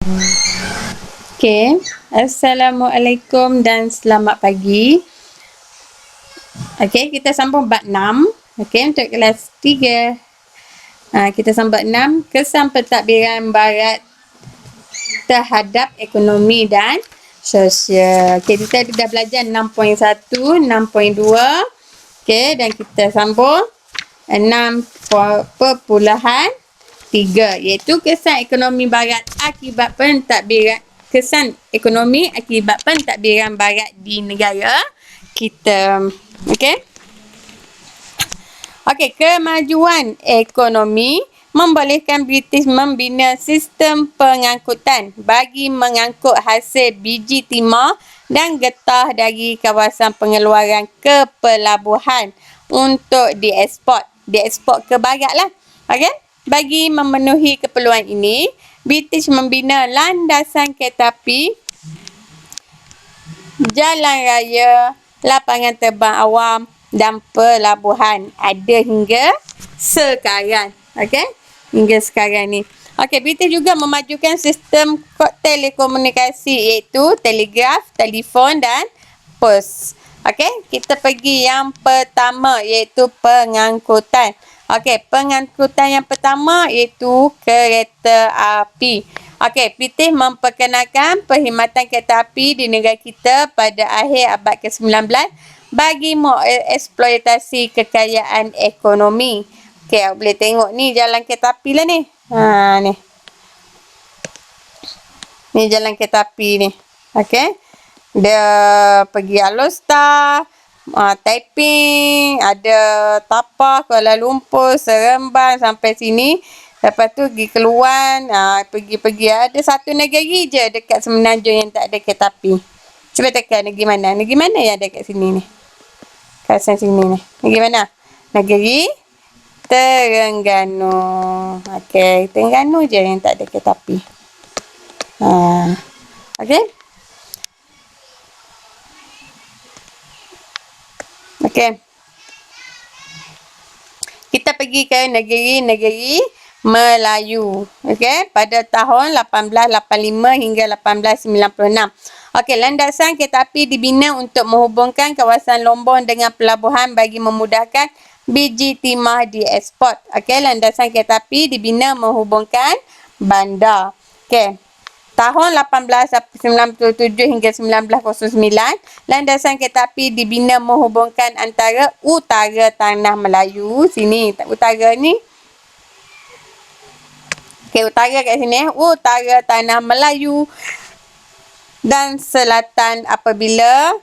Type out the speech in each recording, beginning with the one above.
Okey, Assalamualaikum dan selamat pagi. Okey, kita sambung bab 6. Okey, untuk kelas 3. Kita sambung bab 6, kesan pentadbiran barat terhadap ekonomi dan sosial. Okey, kita dah belajar 6.1, 6.2. Okey, dan kita sambung 6.3, iaitu kesan ekonomi barat akibat pentadbiran barat di negara kita. Okey. Okey, kemajuan ekonomi membolehkan British membina sistem pengangkutan bagi mengangkut hasil biji timah dan getah dari kawasan pengeluaran ke pelabuhan untuk dieksport ke barat lah. Okey? Bagi memenuhi keperluan ini, British membina landasan kereta api, jalan raya, lapangan terbang awam dan pelabuhan. Ada hingga sekarang. Okey? Hingga sekarang ni. Okey, British juga memajukan sistem telekomunikasi, iaitu telegraf, telefon dan pos. Okey, kita pergi yang pertama, iaitu pengangkutan. Okey, pengangkutan yang pertama iaitu kereta api. Okey, British memperkenalkan perkhidmatan kereta api di negara kita pada akhir abad ke-19 bagi mengeksploitasi kekayaan ekonomi. Okey, awak boleh tengok ni jalan kereta api lah ni. Ni. Ni jalan kereta api ni. Okey. Dia pergi Alor-Star, Taiping, ada Tapah, Kuala Lumpur, Seremban sampai sini. Lepas tu pergi keluar, pergi-pergi. Ada satu negeri je dekat Semenanjung yang tak ada kereta api. Cuba tekan negeri mana? Negeri mana yang ada kat sini ni? Kawasan sini ni. Negeri mana? Negeri Terengganu. Okey, Terengganu je yang tak ada kereta api. Okey. Okey. Kita pergi ke negeri-negeri Melayu. Okey, pada tahun 1885 hingga 1896. Okey, landasan kereta api dibina untuk menghubungkan kawasan Lombok dengan pelabuhan bagi memudahkan biji timah dieksport. Okey, landasan kereta api dibina menghubungkan bandar. Okey. Tahun 1897 hingga 1909, landasan kereta api dibina menghubungkan antara utara Tanah Melayu, sini, utara ni. Okey, utara kat sini, utara Tanah Melayu dan selatan apabila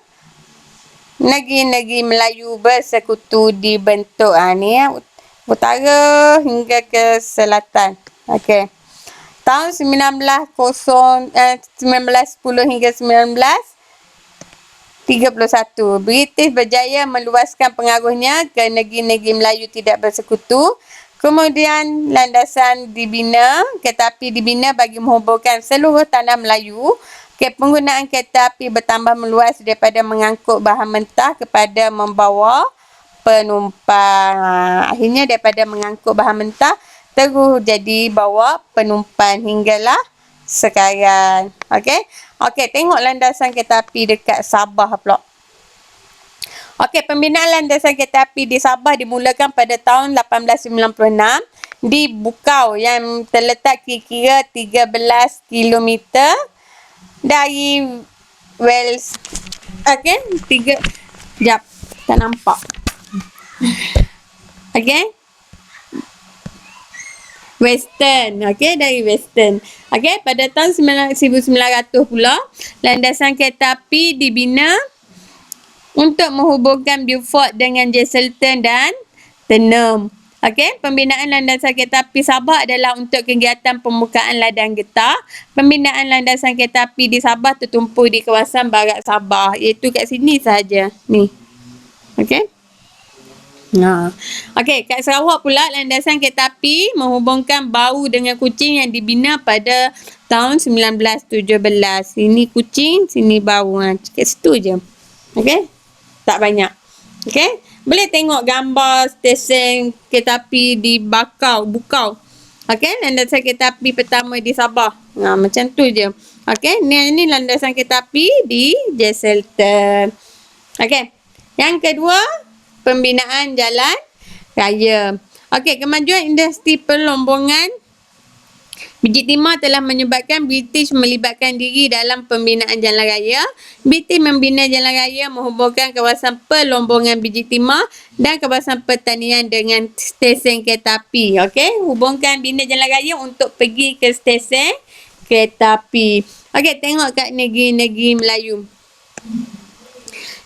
negeri-negeri Melayu bersekutu dibentuk. Ni utara hingga ke selatan. Okey. Tahun 1910 hingga 1931, British berjaya meluaskan pengaruhnya ke negeri-negeri Melayu tidak bersekutu. Kemudian landasan dibina, kereta api dibina bagi menghubungkan seluruh tanah Melayu. Penggunaan kereta api bertambah meluas daripada mengangkut bahan mentah kepada membawa penumpang. Akhirnya daripada mengangkut bahan mentah terus jadi bawa penumpang hinggalah sekarang. Okey. Okey, tengok landasan kereta api dekat Sabah pula. Okey, pembinaan landasan kereta api di Sabah dimulakan pada tahun 1896 di Bukau yang terletak kira-kira 13 km dari Wales. Okey, sekejap, tak nampak. Okey. Western. Okey, dari Western. Okey, pada tahun 1900 pula, landasan kereta api dibina untuk menghubungkan Beaufort dengan Jesselton dan Tenem. Okey, pembinaan landasan kereta api Sabah adalah untuk kegiatan pembukaan ladang getah. Pembinaan landasan kereta api di Sabah tertumpu di kawasan barat Sabah, iaitu kat sini sahaja. Ni. Okey. Okey, kat Sarawak pula landasan kereta api menghubungkan Bau dengan Kuching yang dibina pada tahun 1917. Sini Kuching, sini Bau. Kat situ je. Okey? Tak banyak. Okey? Boleh tengok gambar stesen kereta api di Bukau. Okey, landasan kereta api pertama di Sabah. Macam tu je. Okey, ni landasan kereta api di Jesselton. Okey. Yang kedua, pembinaan jalan raya. Okey, kemajuan industri pelombongan biji timah telah menyebabkan British melibatkan diri dalam pembinaan jalan raya. British membina jalan raya menghubungkan kawasan pelombongan biji timah dan kawasan pertanian dengan stesen kereta api. Okey, hubungkan bina jalan raya untuk pergi ke stesen kereta api. Okey, tengok kat negeri-negeri Melayu.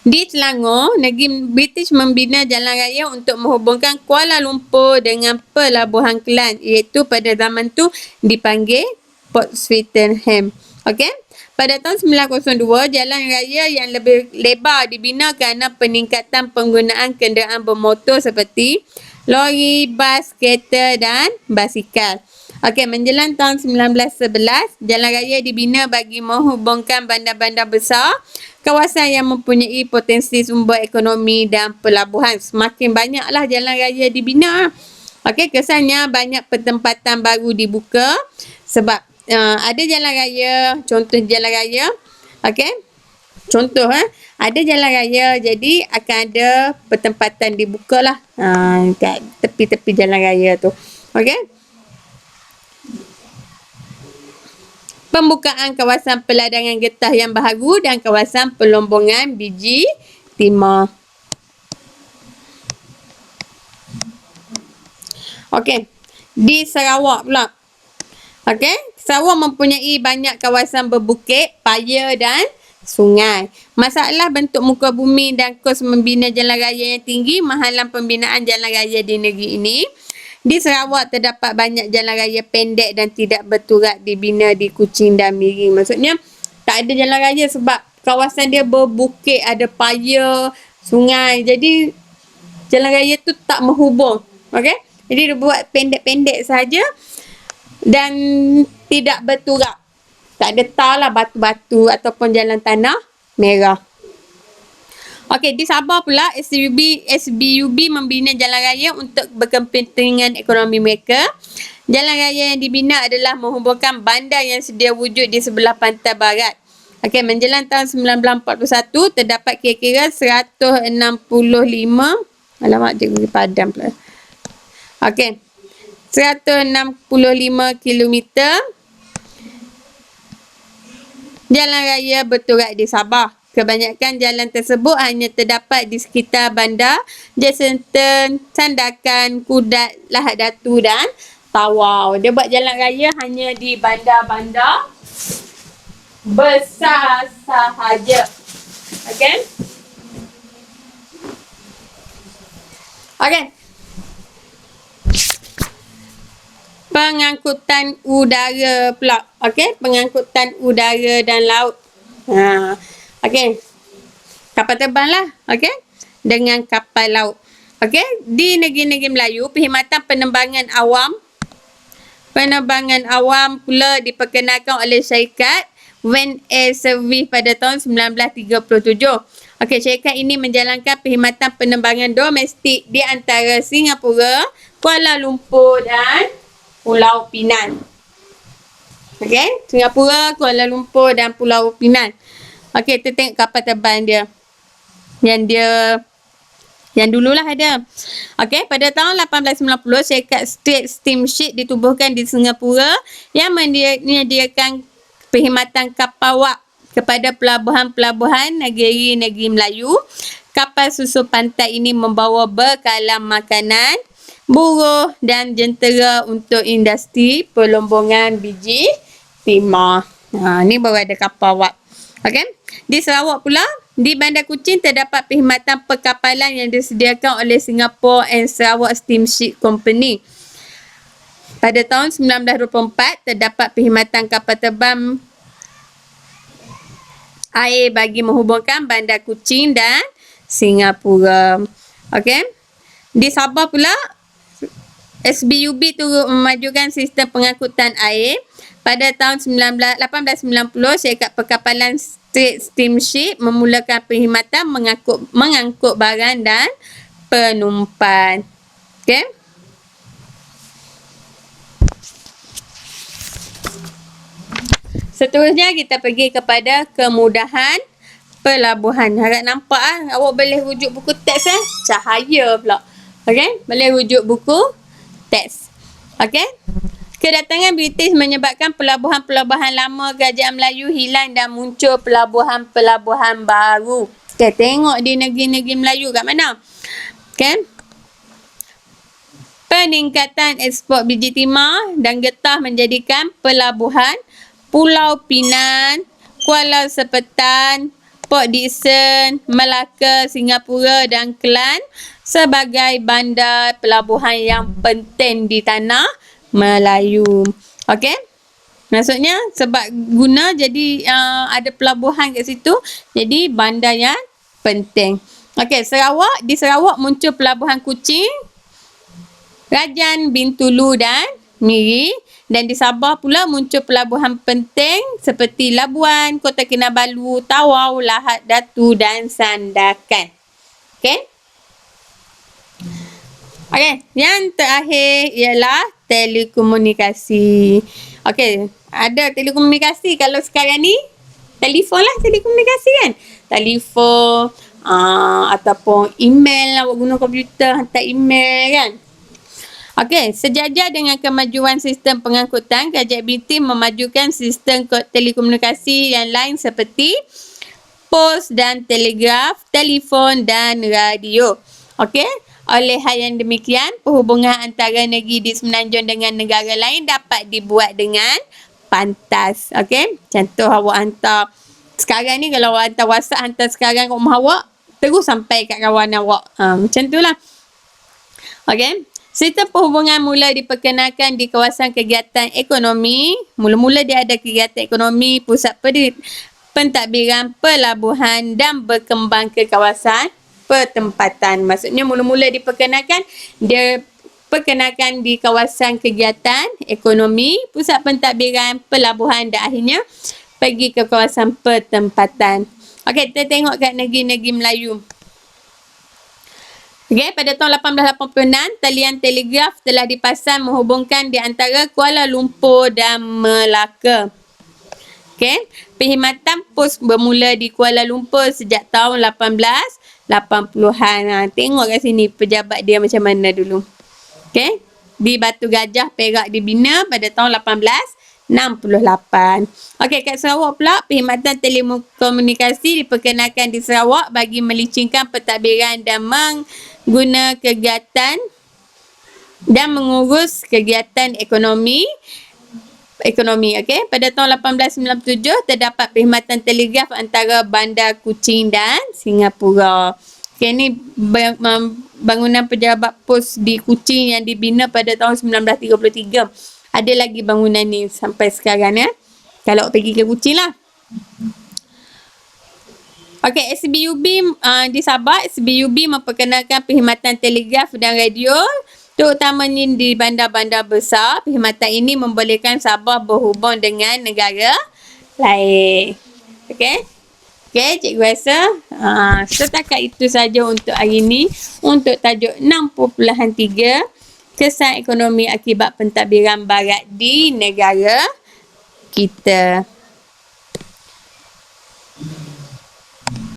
Di Selangor, negeri British membina jalan raya untuk menghubungkan Kuala Lumpur dengan Pelabuhan Kelang, iaitu pada zaman tu dipanggil Port Swettenham. Okey. Pada tahun 1902, jalan raya yang lebih lebar dibina kerana peningkatan penggunaan kenderaan bermotor seperti lori, bas, kereta dan basikal. Okey, menjelang tahun 1911, jalan raya dibina bagi menghubungkan bandar-bandar besar, kawasan yang mempunyai potensi sumber ekonomi dan pelabuhan. Semakin banyaklah jalan raya dibina. Okey, kesannya banyak pertempatan baru dibuka sebab ada jalan raya, contoh jalan raya. Okey. Contoh ada jalan raya, jadi akan ada pertempatan dibukalah kat tepi-tepi jalan raya tu. Okey. Pembukaan kawasan peladangan getah yang baharu dan kawasan pelombongan biji timah. Okey, di Sarawak pula. Okey, Sarawak mempunyai banyak kawasan berbukit, paya dan sungai. Masalah bentuk muka bumi dan kos membina jalan raya yang tinggi menghalang pembinaan jalan raya di negeri ini. Di Sarawak terdapat banyak jalan raya pendek dan tidak berturak dibina di Kuching dan Miring. Maksudnya tak ada jalan raya sebab kawasan dia berbukit, ada paya, sungai. Jadi jalan raya tu tak menghubung. Okey? Jadi dia buat pendek-pendek saja dan tidak berturak. Tak ada tar lah, batu-batu ataupun jalan tanah merah. Okey, di Sabah pula SBUB membina jalan raya untuk berkepentingan ekonomi mereka. Jalan raya yang dibina adalah menghubungkan bandar yang sedia wujud di sebelah pantai barat. Okey, menjelang tahun 1941 terdapat kira-kira 165. Alamak, cikgu padam pula. Okey. 165 kilometer jalan raya berturak di Sabah. Kebanyakan jalan tersebut hanya terdapat di sekitar bandar Jesselton, Sandakan, Kudat, Lahad Datu dan Tawau. Dia buat jalan raya hanya di bandar-bandar besar sahaja. Okey? Okey. Pengangkutan udara pula. Okey, pengangkutan udara dan laut. Okey. Kapal terbang lah. Okey. Dengan kapal laut. Okey. Di negeri-negeri Melayu, perkhidmatan penerbangan awam pula diperkenalkan oleh syarikat Van Air Service pada tahun 1937. Okey, syarikat ini menjalankan perkhidmatan penerbangan domestik di antara Singapura, Kuala Lumpur dan Pulau Pinang. Okey, Singapura, Kuala Lumpur dan Pulau Pinang. Okey, kita tengok kapal terbang dia. Yang dululah ada. Okey, pada tahun 1890, syarikat Straits Steamship ditubuhkan di Singapura yang menyediakan perkhidmatan kapal wak kepada pelabuhan-pelabuhan negeri-negeri Melayu. Kapal susun pantai ini membawa bekalan makanan, buruh dan jentera untuk industri pelombongan biji timah. Ni baru ada kapal wak. Okey. Di Sarawak pula, di Bandar Kuching terdapat perkhidmatan perkapalan yang disediakan oleh Singapore and Sarawak Steamship Company. Pada tahun 1924, terdapat perkhidmatan kapal terbang air bagi menghubungkan Bandar Kuching dan Singapura. Okey. Di Sabah pula, SBUB turut memajukan sistem pengangkutan air. Pada tahun 1890, syarikat perkapalan Straits Steamship memulakan perkhidmatan mengangkut barang dan penumpang. Okey. Seterusnya kita pergi kepada kemudahan pelabuhan. Harap nampak awak boleh rujuk buku teks cahaya pula. Okey, boleh rujuk buku teks. Okey. Kedatangan British menyebabkan pelabuhan-pelabuhan lama Kerajaan Melayu hilang dan muncul pelabuhan-pelabuhan baru. Okey, tengok di negeri-negeri Melayu kat mana? Okey. Peningkatan ekspor biji timah dan getah menjadikan pelabuhan Pulau Pinang, Kuala Sepetan, Port Dickson, Melaka, Singapura dan Kelang sebagai bandar pelabuhan yang penting di tanah Melayu. Okey? Maksudnya sebab guna jadi ada pelabuhan kat situ, jadi bandar yang penting. Okey, Sarawak, di Sarawak muncul pelabuhan Kuching, Rajan, Bintulu dan Miri, dan di Sabah pula muncul pelabuhan penting seperti Labuan, Kota Kinabalu, Tawau, Lahad Datu dan Sandakan. Okey? Okey, yang terakhir ialah telekomunikasi. Okey, ada telekomunikasi kalau sekarang ni telefon lah telekomunikasi kan. Telefon ataupun email lah, awak guna komputer hantar email kan. Okey, sejajar dengan kemajuan sistem pengangkutan, Kerajaan British memajukan sistem telekomunikasi yang lain seperti pos dan telegraf, telefon dan radio. Okey, oleh hal yang demikian, perhubungan antara negeri di Semenanjung dengan negara lain dapat dibuat dengan pantas. Okey, contoh awak hantar sekarang ni, kalau awak hantar WhatsApp, hantar sekarang kat rumah awak, terus sampai kat kawan awak. Macam tu lah. Okey, sistem perhubungan mula diperkenalkan di kawasan kegiatan ekonomi. Mula-mula dia ada kegiatan ekonomi, pusat pentadbiran, pelabuhan dan berkembang ke kawasan pertempatan. Maksudnya mula-mula diperkenalkan, dia perkenalkan di kawasan kegiatan ekonomi, pusat pentadbiran, pelabuhan dan akhirnya pergi ke kawasan pertempatan. Okey, kita tengok kat negeri-negeri Melayu. Okey, pada tahun 1886, talian telegraf telah dipasang menghubungkan di antara Kuala Lumpur dan Melaka. Okey, perkhidmatan pos bermula di Kuala Lumpur sejak tahun 1880-an. Tengok kat sini pejabat dia macam mana dulu. Okey, di Batu Gajah, Perak dibina pada tahun 1868. Okey, kat Sarawak pula, perkhidmatan telekomunikasi diperkenalkan di Sarawak bagi melicingkan pentadbiran dan mengguna kegiatan dan mengurus kegiatan ekonomi. Okey, pada tahun 1897 terdapat perkhidmatan telegraf antara Bandar Kuching dan Singapura. Okey, ni bangunan pejabat pos di Kuching yang dibina pada tahun 1933. Ada lagi bangunan ni sampai sekarang ya. Kalau pergi ke Kuching lah. Okey, SBUB di Sabah, SBUB memperkenalkan perkhidmatan telegraf dan radio, terutamanya di bandar-bandar besar. Perkhidmatan ini membolehkan Sabah berhubung dengan negara lain. Okey. Okey, cikgu rasa setakat itu saja untuk hari ini. Untuk tajuk 6.3, kesan ekonomi akibat pentadbiran barat di negara kita.